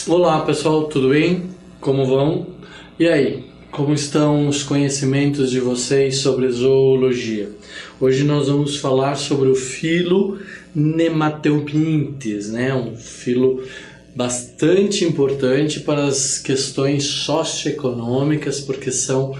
Olá pessoal, tudo bem? Como vão? E aí, como estão os conhecimentos de vocês sobre zoologia? Hoje nós vamos falar sobre o filo Nemateumintes, né? Um filo bastante importante para as questões socioeconômicas, porque são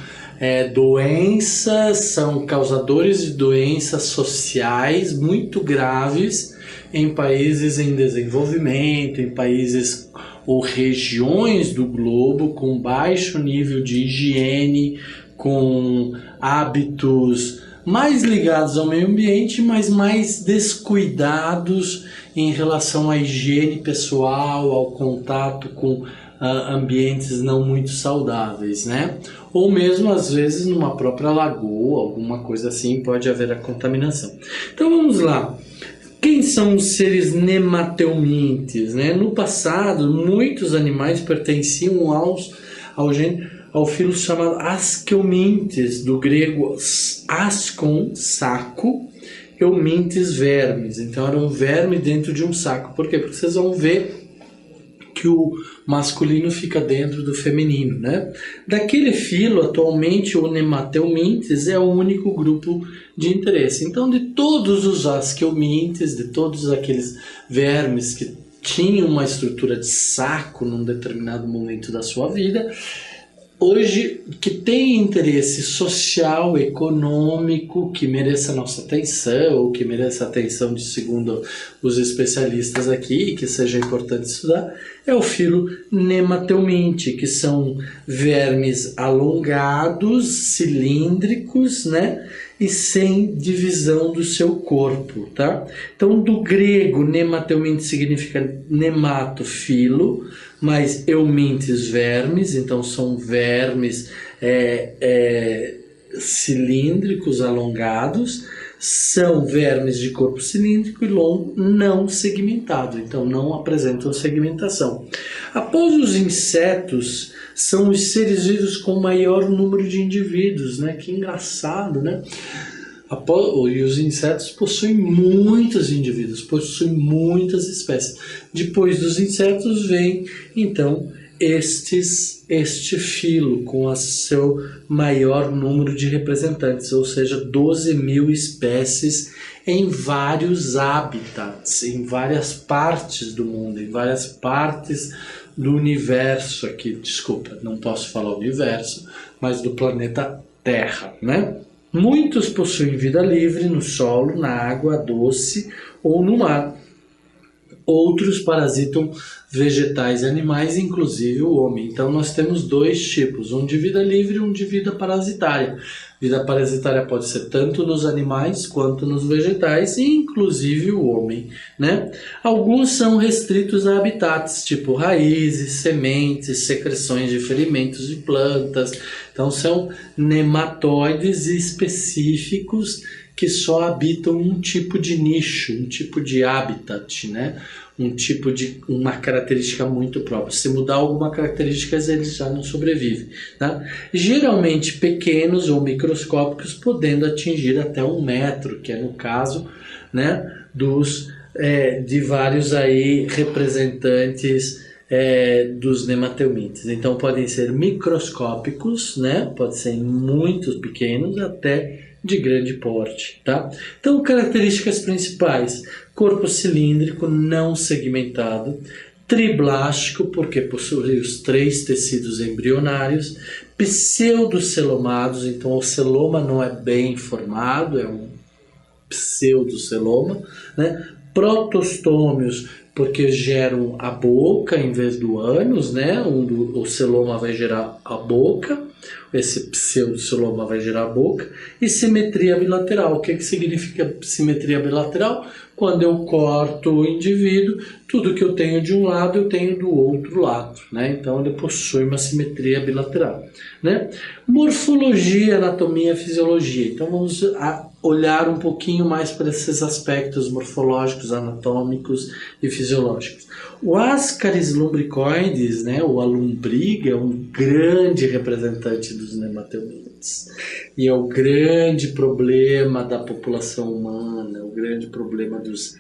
doenças, são causadores de doenças sociais muito graves em países em desenvolvimento, em países ou regiões do globo com baixo nível de higiene, com hábitos mais ligados ao meio ambiente, mas mais descuidados em relação à higiene pessoal, ao contato com ambientes não muito saudáveis, né? Ou mesmo às vezes numa própria lagoa, alguma coisa assim, pode haver a contaminação. Então vamos lá. Quem são os seres nemateumintes, né? No passado, muitos animais pertenciam ao filo chamado Askelmintes, do grego askon, saco, eumintes, vermes. Então era um verme dentro de um saco. Por quê? Porque vocês vão ver que o masculino fica dentro do feminino, né? Daquele filo, atualmente, o Nemateumintes é o único grupo de interesse. Então, de todos os Askelmintes, de todos aqueles vermes que tinham uma estrutura de saco num determinado momento da sua vida, hoje, que tem interesse social, econômico, que mereça a nossa atenção, ou que mereça a atenção de segundo os especialistas aqui, que seja importante estudar, é o filo Nemateumintes, que são vermes alongados, cilíndricos, né? E sem divisão do seu corpo, tá? Então, do grego, Nemateumintes significa nemato, filo, mas eumintes, vermes, então são vermes cilíndricos, alongados, são vermes de corpo cilíndrico e longo, não segmentado, então não apresentam segmentação. Após os insetos, são os seres vivos com maior número de indivíduos, né? Que engraçado, né? E os insetos possuem muitos indivíduos, possuem muitas espécies. Depois dos insetos vem, então, este filo com o seu maior número de representantes, ou seja, 12.000 espécies em vários habitats, em várias partes do mundo, em várias partes do universo aqui, desculpa, não posso falar universo, mas do planeta Terra, né? Muitos possuem vida livre no solo, na água doce ou no mar. Outros parasitam vegetais e animais, inclusive o homem. Então nós temos dois tipos, um de vida livre e um de vida parasitária. Vida parasitária pode ser tanto nos animais quanto nos vegetais, inclusive o homem, né? Alguns são restritos a habitats, tipo raízes, sementes, secreções de ferimentos de plantas. Então são nematóides específicos que só habitam um tipo de nicho, um tipo de habitat, né? Uma característica muito própria. Se mudar alguma característica, eles já não sobrevivem, tá? Geralmente pequenos ou microscópicos, podendo atingir até 1 metro, que é no caso, né, de vários aí representantes dos nemateumintes. Então podem ser microscópicos, né? Pode ser muito pequenos até de grande porte, tá? Então, características principais: corpo cilíndrico, não segmentado, triblástico, porque possui os 3 tecidos embrionários, pseudocelomados, então o celoma não é bem formado, é um pseudoceloma, né? Protostômios, porque geram a boca em vez do ânus, né? O celoma vai gerar a boca, esse pseudoceloma vai gerar a boca, e simetria bilateral. O que significa simetria bilateral? Quando eu corto o indivíduo, tudo que eu tenho de um lado, eu tenho do outro lado, né? Então ele possui uma simetria bilateral, né? Morfologia, anatomia, fisiologia. Então vamos olhar um pouquinho mais para esses aspectos morfológicos, anatômicos e fisiológicos. O Ascaris lumbricoides, né, ou a lombriga, é um grande representante dos nematelmintes. E é o grande problema da população humana, o grande problema dos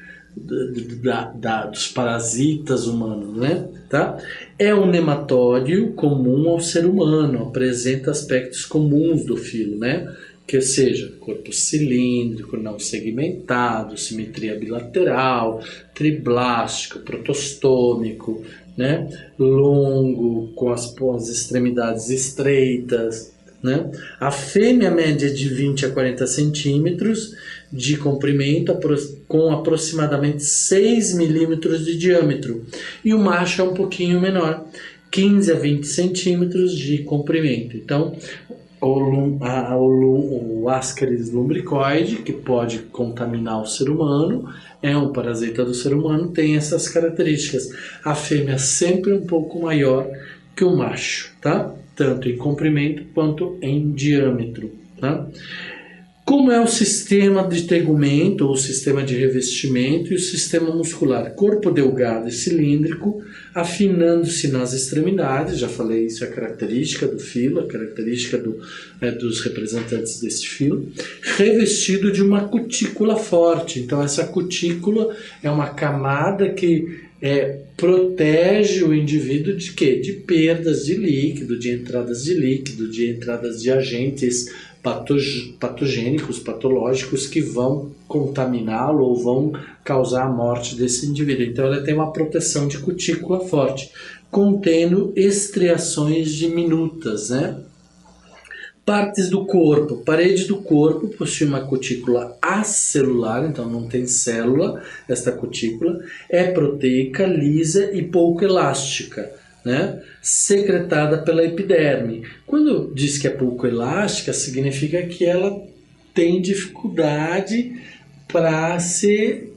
parasitas humanos, né? Tá? É um nematóide comum ao ser humano, apresenta aspectos comuns do filo, né? Que seja corpo cilíndrico, não segmentado, simetria bilateral, triblástico, protostômico, né? Longo, com as extremidades estreitas, né? A fêmea média de 20 a 40 centímetros de comprimento, com aproximadamente 6 milímetros de diâmetro, e o macho é um pouquinho menor, 15 a 20 centímetros de comprimento. Então, o Ascaris lumbricoide, que pode contaminar o ser humano, é um parasita do ser humano, tem essas características. A fêmea sempre um pouco maior que o macho, tá? Tanto em comprimento quanto em diâmetro, tá? Como é o sistema de tegumento, ou o sistema de revestimento, e o sistema muscular? Corpo delgado e cilíndrico, afinando-se nas extremidades, já falei isso, é a característica do filo, a característica dos representantes desse filo, revestido de uma cutícula forte. Então essa cutícula é uma camada que protege o indivíduo de quê? De perdas de líquido, de entradas de líquido, de entradas de agentes patogênicos, patológicos, que vão contaminá-lo ou vão causar a morte desse indivíduo. Então ela tem uma proteção de cutícula forte, contendo estriações diminutas, né? Partes do corpo. Parede do corpo possui uma cutícula acelular, então não tem célula, esta cutícula. É proteica, lisa e pouco elástica, né? Secretada pela epiderme. Quando diz que é pouco elástica, significa que ela tem dificuldade para se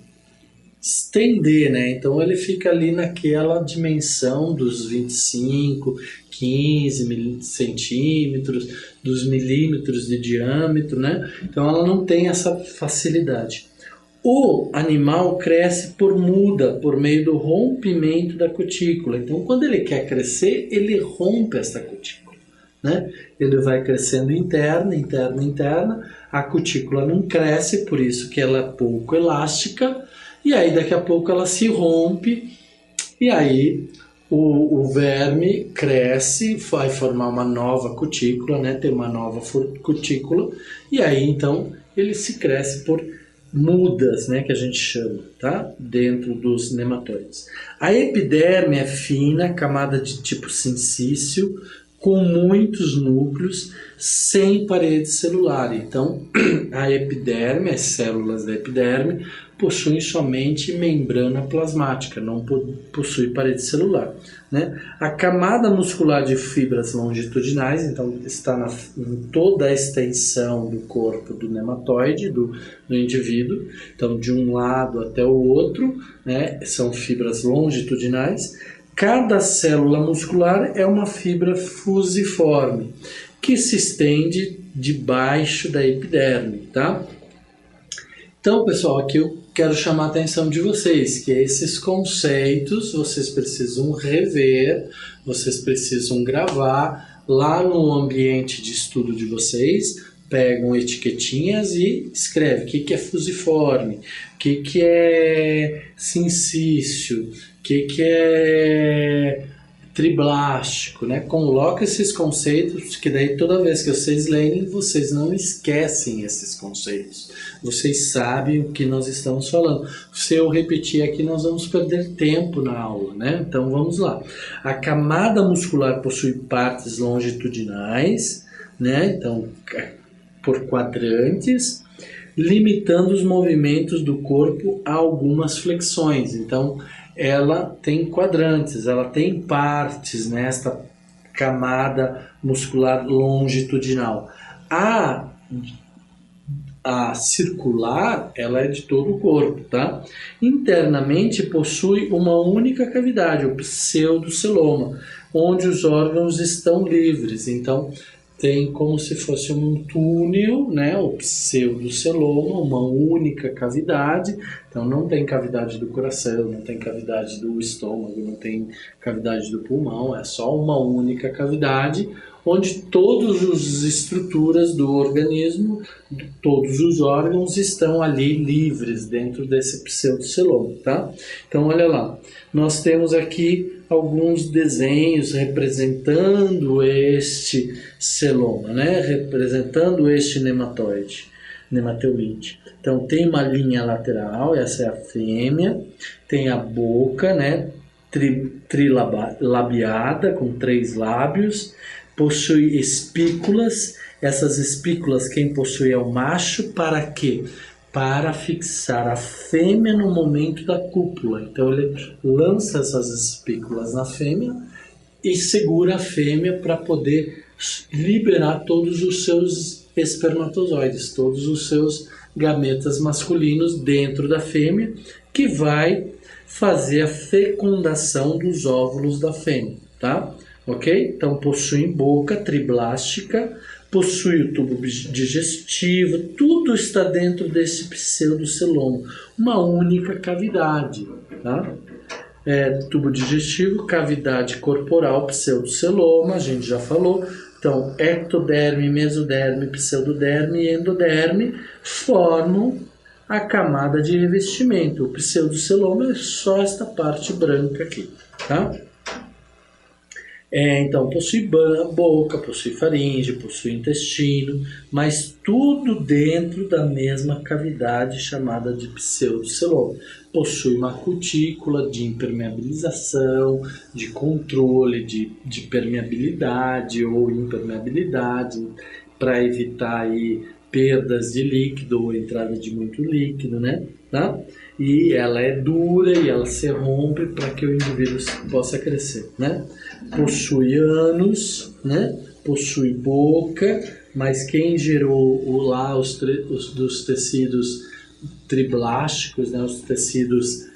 estender, né? Então ele fica ali naquela dimensão dos 25, 15 centímetros, dos milímetros de diâmetro, né? Então ela não tem essa facilidade. O animal cresce por muda, por meio do rompimento da cutícula. Então quando ele quer crescer, ele rompe essa cutícula, né? Ele vai crescendo interna, a cutícula não cresce, por isso que ela é pouco elástica, e aí daqui a pouco ela se rompe, e aí o verme cresce, vai formar uma nova cutícula, né? Tem uma nova cutícula, e aí então ele se cresce por mudas, né? Que a gente chama, tá? Dentro dos nematóides. A epiderme é fina, camada de tipo sincício, com muitos núcleos, sem parede celular. Então, a epiderme, as células da epiderme, possuem somente membrana plasmática, não possui parede celular, né? A camada muscular de fibras longitudinais, então, está em toda a extensão do corpo do nematóide, do indivíduo. Então, de um lado até o outro, né, são fibras longitudinais. Cada célula muscular é uma fibra fusiforme, que se estende debaixo da epiderme, tá? Então, pessoal, aqui eu quero chamar a atenção de vocês, que esses conceitos vocês precisam rever, vocês precisam gravar lá no ambiente de estudo de vocês, pegam etiquetinhas e escreve o que é fusiforme, o que é sincício, o que é triblástico, né? Coloca esses conceitos, que daí toda vez que vocês lerem, vocês não esquecem esses conceitos. Vocês sabem o que nós estamos falando. Se eu repetir aqui, nós vamos perder tempo na aula, né? Então vamos lá. A camada muscular possui partes longitudinais, né? Então, por quadrantes, limitando os movimentos do corpo a algumas flexões. Então, ela tem quadrantes, ela tem partes nesta camada muscular longitudinal. A circular, ela é de todo o corpo, tá? Internamente possui uma única cavidade, o pseudoceloma, onde os órgãos estão livres. Então, tem como se fosse um túnel, né, o pseudoceloma, uma única cavidade. Então não tem cavidade do coração, não tem cavidade do estômago, não tem cavidade do pulmão, é só uma única cavidade onde todas as estruturas do organismo, todos os órgãos estão ali livres dentro desse pseudoceloma, tá? Então olha lá, nós temos aqui alguns desenhos representando este celoma, né? Representando este nematoide. Então tem uma linha lateral, essa é a fêmea, tem a boca, né? Trilabiada, com 3 lábios, possui espículas. Essas espículas quem possui é o macho, para quê? Para fixar a fêmea no momento da cópula. Então ele lança essas espículas na fêmea e segura a fêmea para poder liberar todos os seus espermatozoides, todos os seus gametas masculinos dentro da fêmea, que vai fazer a fecundação dos óvulos da fêmea, tá? Ok? Então possuem boca triblástica, possui o tubo digestivo, tudo está dentro desse pseudoceloma, uma única cavidade, tá? Tubo digestivo, cavidade corporal, pseudoceloma, a gente já falou. Então, ectoderme, mesoderme, pseudoderme e endoderme formam a camada de revestimento. O pseudoceloma é só esta parte branca aqui, tá? Então, possui boca, possui faringe, possui intestino, mas tudo dentro da mesma cavidade chamada de pseudoceloma. Possui uma cutícula de impermeabilização, de controle de permeabilidade ou impermeabilidade, para evitar aí perdas de líquido ou entrada de muito líquido, né? Tá? E ela é dura e ela se rompe para que o indivíduo possa crescer, né? Possui ânus, né? Possui boca, mas quem gerou lá dos tecidos triblásticos, né? Os tecidos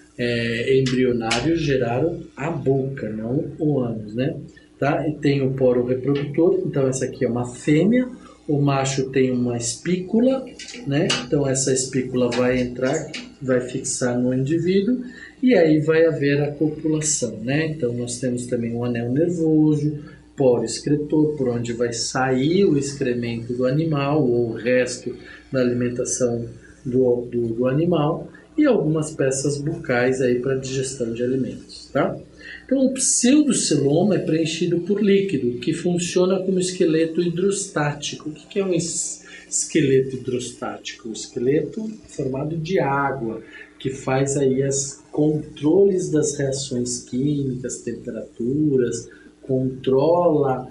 embrionários geraram a boca, não o ânus, né? Tá? E tem o poro reprodutor, então essa aqui é uma fêmea. O macho tem uma espícula, né? Então essa espícula vai entrar, vai fixar no indivíduo e aí vai haver a copulação, né? Então nós temos também o anel nervoso, poro excretor, por onde vai sair o excremento do animal ou o resto da alimentação do animal, e algumas peças bucais aí para digestão de alimentos, tá? Então, o pseudoceloma é preenchido por líquido, que funciona como esqueleto hidrostático. O que é um esqueleto hidrostático? Um esqueleto formado de água, que faz aí os controles das reações químicas, temperaturas, controla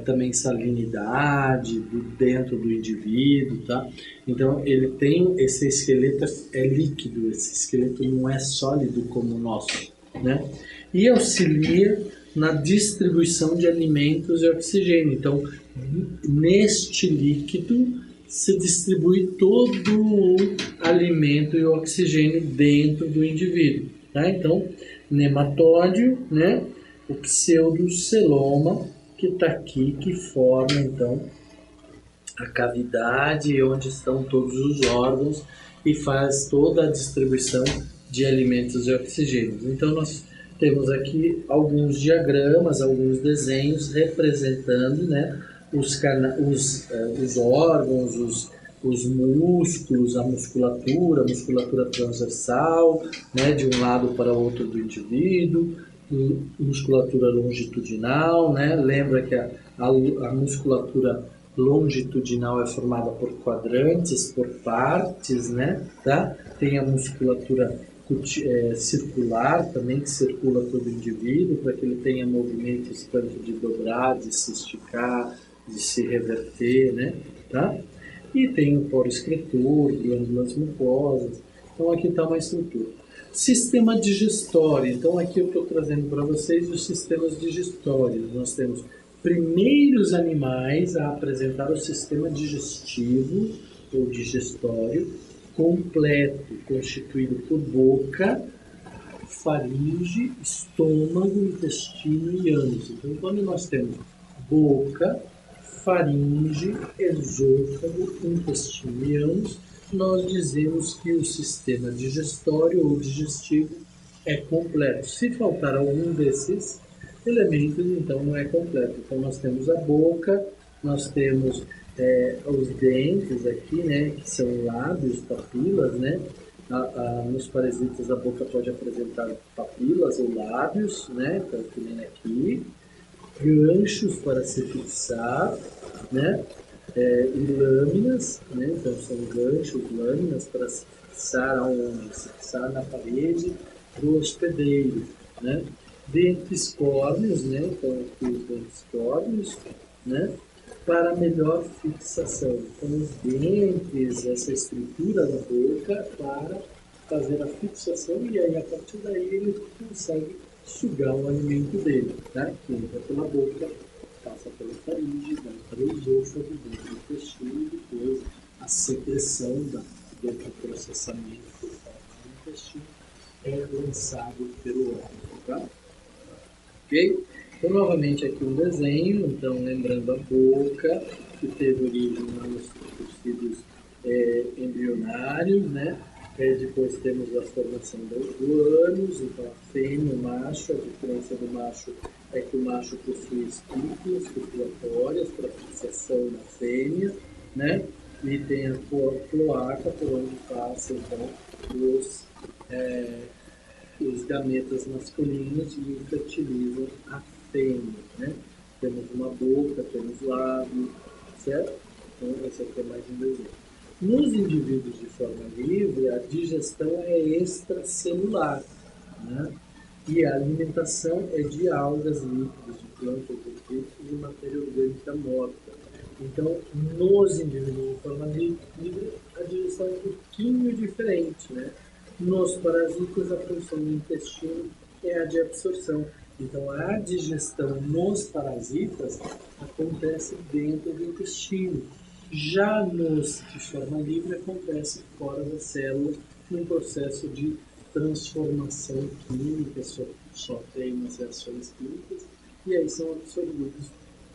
também salinidade dentro do indivíduo, tá? Então, ele tem, esse esqueleto é líquido, esse esqueleto não é sólido como o nosso, né? E auxilia na distribuição de alimentos e oxigênio. Então, neste líquido se distribui todo o alimento e o oxigênio dentro do indivíduo, tá? Então, nematóide, né? O pseudoceloma que está aqui, que forma então a cavidade onde estão todos os órgãos e faz toda a distribuição de alimentos e oxigênio. Então nós temos aqui alguns diagramas, alguns desenhos representando, né, os órgãos, os músculos, a musculatura transversal, né, de um lado para o outro do indivíduo, musculatura longitudinal, né? Lembra que a musculatura longitudinal é formada por quadrantes, por partes, né? Tá? Tem a musculatura circular também, que circula todo o indivíduo, para que ele tenha movimentos tanto de dobrar, de se esticar, de se reverter, né? Tá? E tem o poro excretor, glândulas mucosas. Então aqui está uma estrutura. Sistema digestório. Então aqui eu estou trazendo para vocês os sistemas digestórios. Nós temos primeiros animais a apresentar o sistema digestivo ou digestório completo, constituído por boca, faringe, estômago, intestino e ânus. Então quando nós temos boca, faringe, esôfago, intestino e ânus, nós dizemos que o sistema digestório ou digestivo é completo. Se faltar algum desses elementos, então não é completo. Então nós temos a boca, nós temos os dentes aqui, né, que são lábios, papilas, né? Nos parasitas a boca pode apresentar papilas ou lábios, né, então, que nem aqui, ganchos para se fixar, né, e lâminas, né, então são ganchos, lâminas para se fixar aonde? Se fixar na parede do hospedeiro, né, dentes córneos, né, então aqui os dentes córneos, né, para melhor fixação. Então, os dentes, essa estrutura da boca para fazer a fixação e aí, a partir daí, ele consegue sugar o alimento dele, tá? Que entra pela boca, passa pela faringe, vai para o esôfago, dentro do intestino e depois a secreção dentro do processamento do intestino é lançado pelo órgão, tá? Ok? Então, novamente aqui um desenho, então lembrando a boca, que teve origem lá nos tecidos embrionários, né? Depois temos a formação do ânus, então a fêmea, o macho, a diferença do macho é que o macho possui espículas circulatórias para fixação na fêmea, né? E tem a cloaca por onde passa então os gametas masculinos e fertilizam a fêmea, né? Temos uma boca, temos lábios, certo? Então, esse aqui é mais um desenho. Nos indivíduos de forma livre, a digestão é extracelular, né? E a alimentação é de algas líquidas, de plantas, de e matéria orgânica morta. Então, nos indivíduos de forma livre, a digestão é um pouquinho diferente, né? Nos parasitas, a função do intestino é a de absorção. Então, a digestão nos parasitas acontece dentro do intestino. Já nos de forma livre, acontece fora da célula, num processo de transformação química, sofrem umas reações químicas, e aí são absorvidos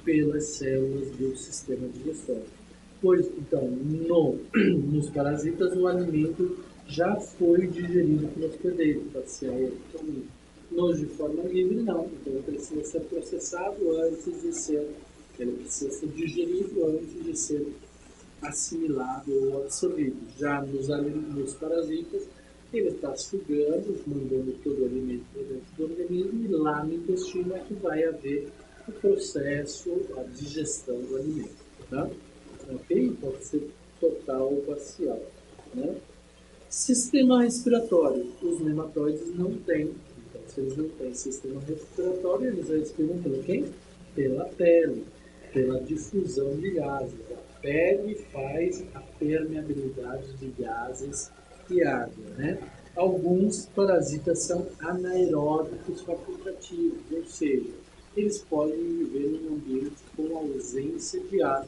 pelas células do sistema digestório. Pois, então, nos parasitas, o alimento já foi digerido pelo hospedeiro, parcial ou totalmente. Nos de forma livre, não. Então, ele precisa ser processado antes de ser, ele precisa ser digerido antes de ser assimilado ou absorvido. Já nos parasitas, ele está sugando, mandando todo o alimento para dentro do organismo e lá no intestino é que vai haver o processo, a digestão do alimento. Tá? Ok? Pode ser total ou parcial. Né? Sistema respiratório. Os nematóides não têm. Então, se eles não têm sistema respiratório, eles respiram pelo quem? Pela pele, pela difusão de gases. A pele faz a permeabilidade de gases e água, né? Alguns parasitas são anaeróbicos facultativos, ou seja, eles podem viver em um ambiente com ausência de ar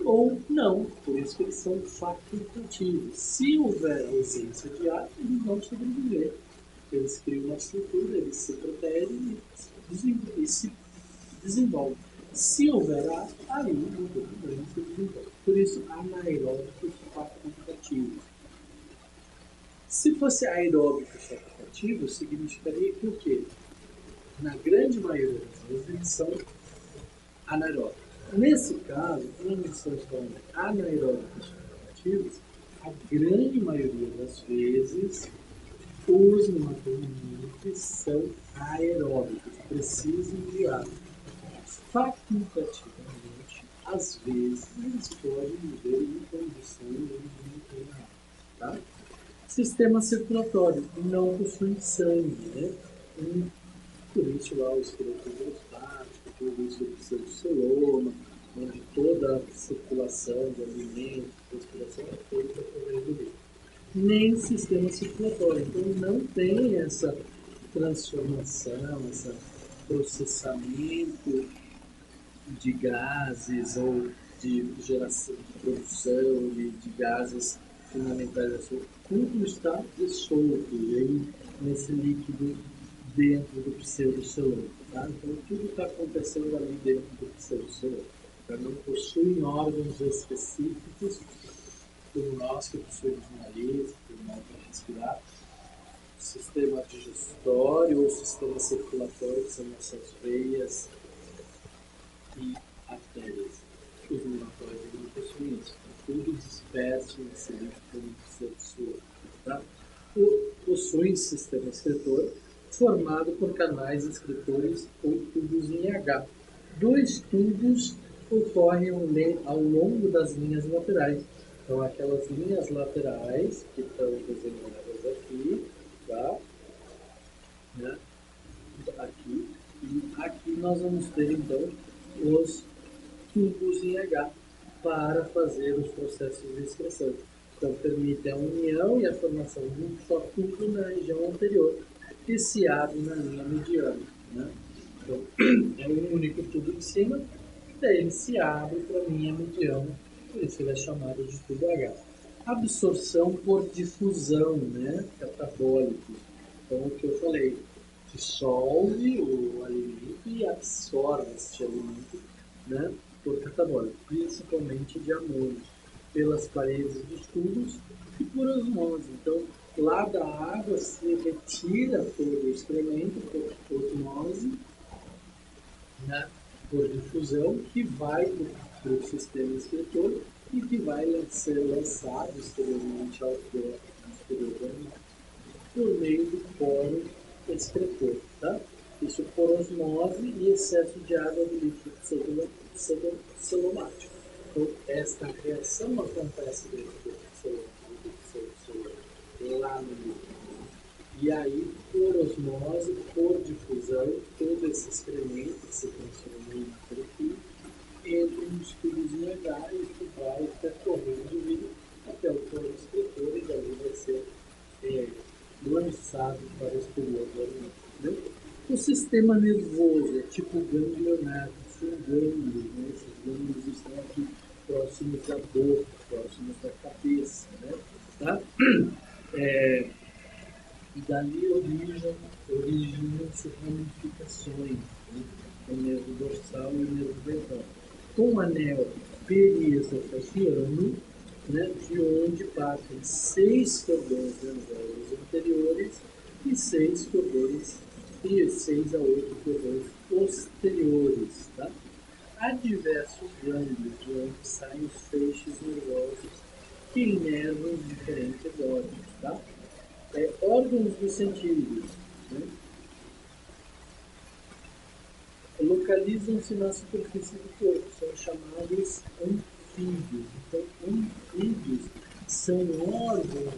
ou não, por isso que eles são facultativos. Se houver ausência de ar, eles vão sobreviver. Eles criam uma estrutura, eles se protegem e se desenvolvem. Se houver ar, aí o problema se desenvolve. Por isso, anaeróbicos facultativos. Se fosse aeróbicos facultativos, significaria que o quê? Na grande maioria das vezes, eles são anaeróbicos. Nesse caso, quando estamos falando de anaeróbicos facultativos, a grande maioria das vezes, os nematodes são aeróbicos, precisam de ar. Facultativamente, às vezes, eles podem viver em condições onde não tem ar. Tá? Sistema circulatório, não possui sangue, né? Por isso lá o esqueleto hidrostático, por isso o pseudoceloma, onde toda a circulação de alimentos, respiração é feita através do líquido. Nem sistema circulatório, então não tem essa transformação, esse processamento de gases ou de geração, de produção de gases fundamentais da sua. Tudo está dissolto e aí nesse líquido dentro do pseudoceloma, tá? Então tudo está acontecendo ali dentro do pseudoceloma, não possuem órgãos específicos, como nós que possuímos nariz, pulmão para respirar, sistema digestório ou sistema circulatório, que são nossas veias e artérias. Os nematóides não possuem isso, tudo disperso nesse líquido sexual. Tá? Possuem sistema excretor formado por canais excretores ou tubos em H. Dois tubos ocorrem ao longo das linhas laterais. Então, aquelas linhas laterais que estão desenhadas aqui, tá? Né? Aqui. E aqui nós vamos ter, então, os tubos em H para fazer os processos de excreção. Então, permite a união e a formação de um só tubo na região anterior, que se abre na linha mediana. Né? Então, é um único tubo em cima, daí ele se abre para a linha mediana, por isso ele é chamado de tubo H. Absorção por difusão, né? Catabólico. Então, o que eu falei, dissolve o alimento e absorve este alimento, né? Por catabólico, principalmente de amônio, pelas paredes dos tubos e por osmose. Então, lá da água se retira todo o excremento por osmose, né, por difusão, que vai para o sistema excretor e que vai ser lançado exteriormente ao corpo exterior do animal por meio do poro excretor. Tá? Isso por osmose e excesso de água do líquido celulático. Então, esta reação acontece dentro do celular, lá no líquido. E aí, por osmose, por difusão, todo esse excremento que se transforma em líquido entra nos tubos em H e que vai percorrendo até o poro excretor e daí vai ser lançado para o exterior do alimento. O sistema nervoso é tipo ganglionato, são gânglios, né? Esses gânglios estão aqui próximos da boca, próximos da cabeça, né? Tá? E dali originam-se ramificações, né? O nervo dorsal e o nervo ventral. Com o anel periesofasiano, né? De onde partem 6 cordões nervosos anteriores e 6 a 8 cordões posteriores. Tá? Há diversos gânglios de onde saem os feixes nervosos que inervam diferentes órgãos. Tá? Órgãos dos sentidos, né? Localizam-se na superfície do corpo, são chamados anfíbios. Então, anfíbios são órgãos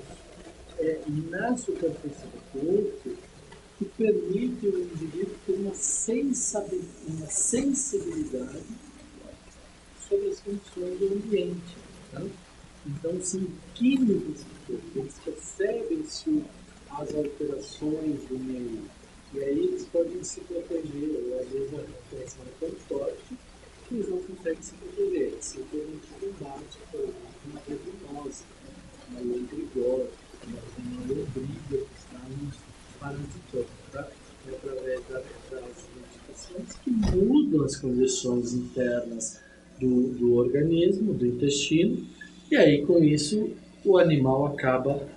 na superfície do corpo que permitem ao indivíduo ter uma sensibilidade sobre as condições do ambiente. Tá? Então, são químicos do corpo, eles percebem as alterações do meio. E aí eles podem se proteger, ou às vezes a pressão é tão forte que eles não conseguem se proteger. Simplesmente combate, por exemplo, uma resinose, uma lombrigose, uma lombriga que está nos parasitando, tá? Através das modificações que mudam as condições internas do organismo, do intestino, e aí com isso o animal acaba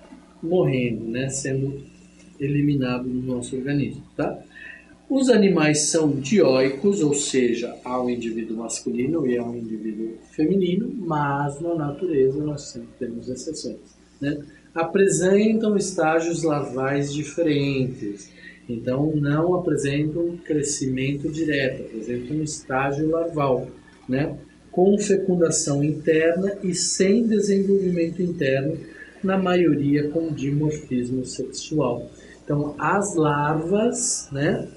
morrendo, né? Sendo eliminado no nosso organismo, tá? Os animais são dioicos, ou seja, há um indivíduo masculino e há um indivíduo feminino, mas na natureza nós sempre temos exceções, né? Apresentam estágios larvais diferentes, então não apresentam crescimento direto, apresentam um estágio larval, né? Com fecundação interna e sem desenvolvimento interno, na maioria com dimorfismo sexual. Então, as larvas, né?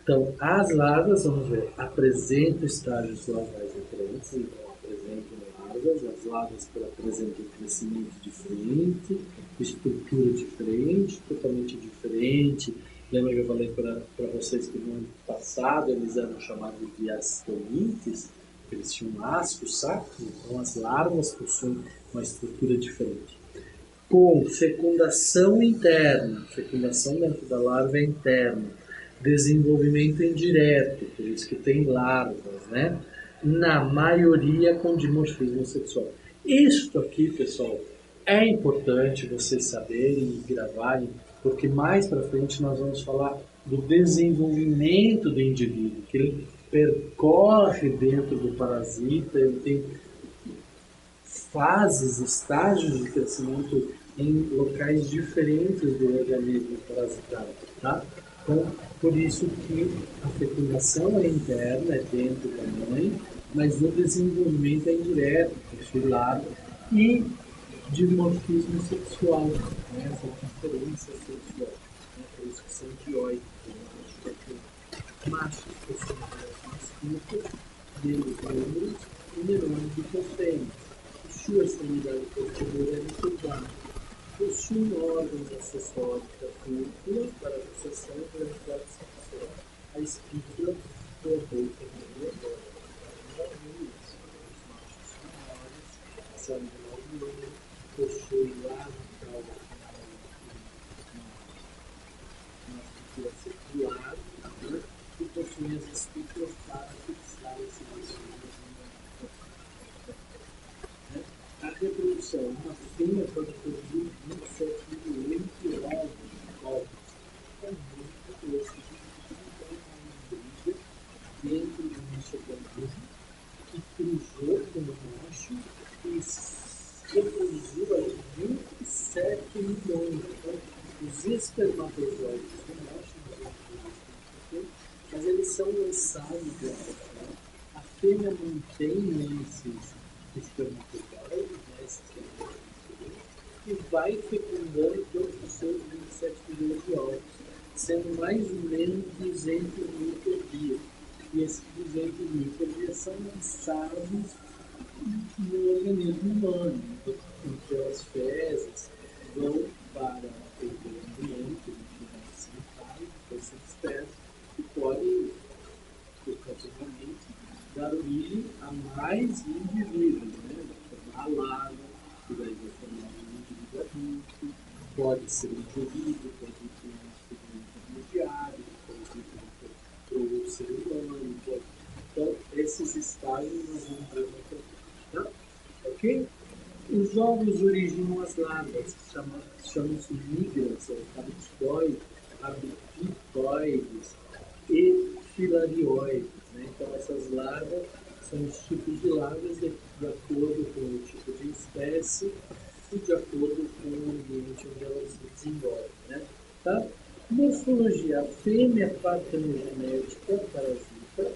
Então, as larvas, vamos ver, apresentam estágios larvais diferentes, então apresentam larvas, as larvas apresentam crescimento diferente, estrutura diferente, totalmente diferente. Lembra que eu falei para vocês que no ano passado eles eram chamados de astonites, eles tinham ascos, sacos, então as larvas possuem uma estrutura diferente. Com fecundação interna, fecundação dentro da larva é interna, desenvolvimento indireto, por isso que tem larvas, né? na maioria com dimorfismo sexual. Isto aqui, pessoal, é importante vocês saberem e gravarem, porque mais para frente nós vamos falar do desenvolvimento do indivíduo, que ele percorre dentro do parasita, ele tem fases, estágios de crescimento em locais diferentes do organismo parasitário, tá? Então, por isso que a fecundação é interna, é dentro da mãe, mas o desenvolvimento é indireto, filar e dimorfismo sexual, né? Essa diferença sexual, né? Por isso que são dioicos, machos que são mais curtos, menos números e menores do que as fêmeas. Sua extremidade posterior é recurvada. Possui órgãos acessórios da cúpula para a fixação e velocidade sexual. A espícula do adulto é os machos menores são de 9 anos, possui lado cauda na estrutura circular, né? E possui as espículas para fixar esse vestido. A reprodução, uma fêmea pode produzir 27,8 ovos. É muito doce. Dentro do nosso organismo, que cruzou com o macho e reproduziu aí 27 milhões. Então, os espermatozoides do macho, mas eles são lançados de outra. A fêmea mantém esses espermatozoides, e vai fecundando todos os seus 27 milhões de ovos, sendo mais ou menos 200 mil por dia. E esses 200 mil por dia são lançados no organismo humano, então as fezes vão para o ambiente, no sanitário, dessa espécie, e podem, ocasionalmente, dar origem a mais indivíduos, né? A larva, que daí vai formar um indivíduo adulto, pode ser ingerido, pode ser um intermediário, pode ser para o ser humano, pode. Então, esses estágios nós vamos ver no futuro, tá? Ok? Os ovos originam as larvas, chamam-se migras, ou abipitoides e filarioides, né? Então, essas larvas são os tipos de larvas de acordo com o tipo de espécie e de acordo com o ambiente onde elas se desenvolvem, né? Tá? Morfologia: a fêmea partenogenética, parasita,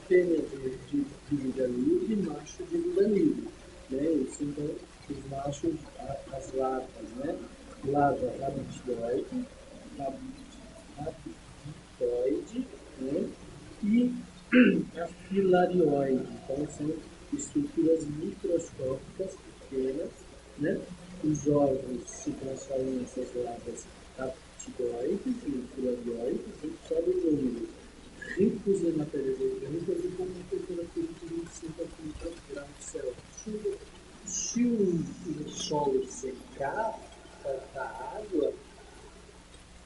fêmea de vida livre, macho de vida livre, né? Isso, então, os machos, as larvas, né? Larva rabidioide, rabiditoide, né? E a filarioide. Então, são estruturas microscópicas pequenas, né? Os ovos se transformam nessas larvas captidoides e filarioides em sólidos úmidos, ricos em matérias orgânicas e com uma temperatura de 25 a 30 graus Celsius. Se o solo secar, faltar água,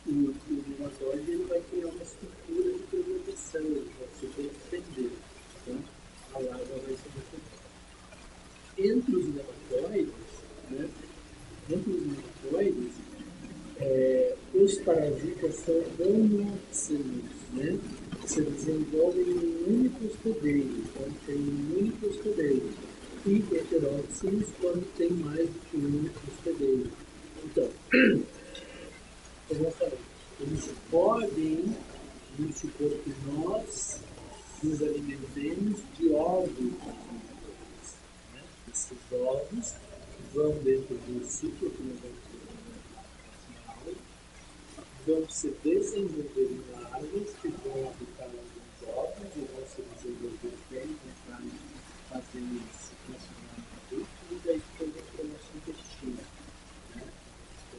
o nematóide ele vai criar uma estrutura de fermentação, ele vai se defender. Então, a larva vai se defender. Entre os nematóides, né? Os parasitas são monóxinos, né? Se desenvolvem em um único hospedeiro, então tem um único hospedeiro. E heteróxenos quando tem mais do que um único hospedeiro. Então, como eu falei, eles podem, vamos supor que nós nos alimentemos de ovos, né? Esses ovos vão dentro do ciclo que nós vamos ter, vão se desenvolver em larvas que vão habitar nos ovos e vão se desenvolver bem, vão fazer se transformar em adultos e daí depois para o nosso intestino, né?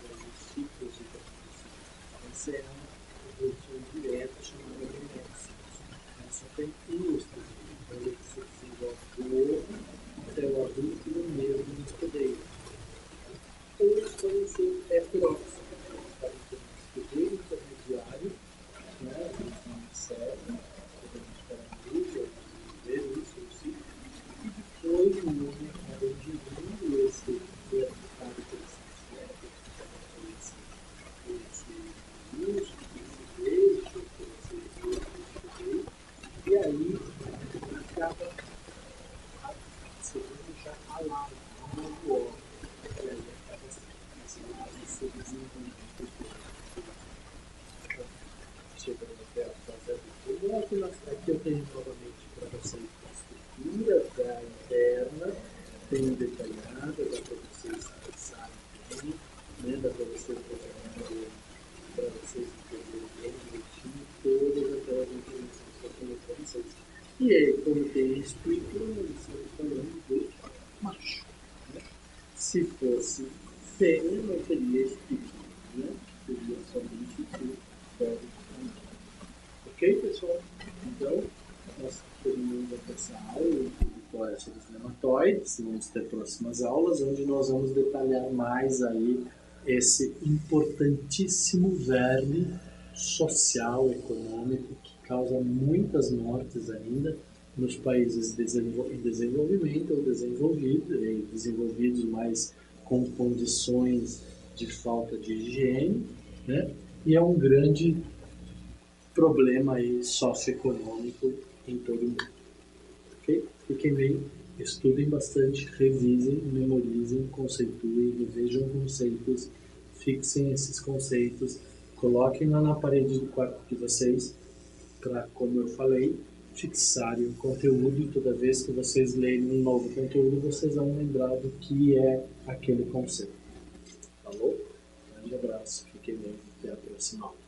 Os ciclos de reprodução. Essa é uma reprodução direta chamada de nexo. Só tem um hospedeiro. Então ele se desenvolve do ovo até o adulto no mesmo hospedeiro. Ou eles podem ser heteróxicos. Podem ter um hospedeiro intermediário, né? Eles não servem, podemos para a mídia, ver isso, aqui eu tenho novamente para vocês a estrutura da interna, tenho detalhada, dá para vocês pensarem bem, né? Dá para vocês programarem, para vocês entenderem bem direitinho todas aquelas informações que eu falei para vocês. E aí, como tem estrutura, nós estamos falando do macho. Né? Se fosse fêmea, não teria espírito, né? Seria somente o pode. Ok, pessoal? Então, nós terminamos aqui essa aula sobre os nematóides. Vamos ter próximas aulas, onde nós vamos detalhar mais aí esse importantíssimo verme social, econômico, que causa muitas mortes ainda nos países em desenvolvimento ou desenvolvidos, mas com condições de falta de higiene, né? E é um grande problema aí socioeconômico em todo o mundo. Ok? Fiquem bem, estudem bastante, revisem, memorizem, conceituem, revejam conceitos, fixem esses conceitos, coloquem lá na parede do quarto de vocês, para, como eu falei, fixarem o conteúdo, e toda vez que vocês lerem um novo conteúdo, vocês vão lembrar do que é aquele conceito. Falou? Um grande abraço, fiquem bem, até a próxima aula.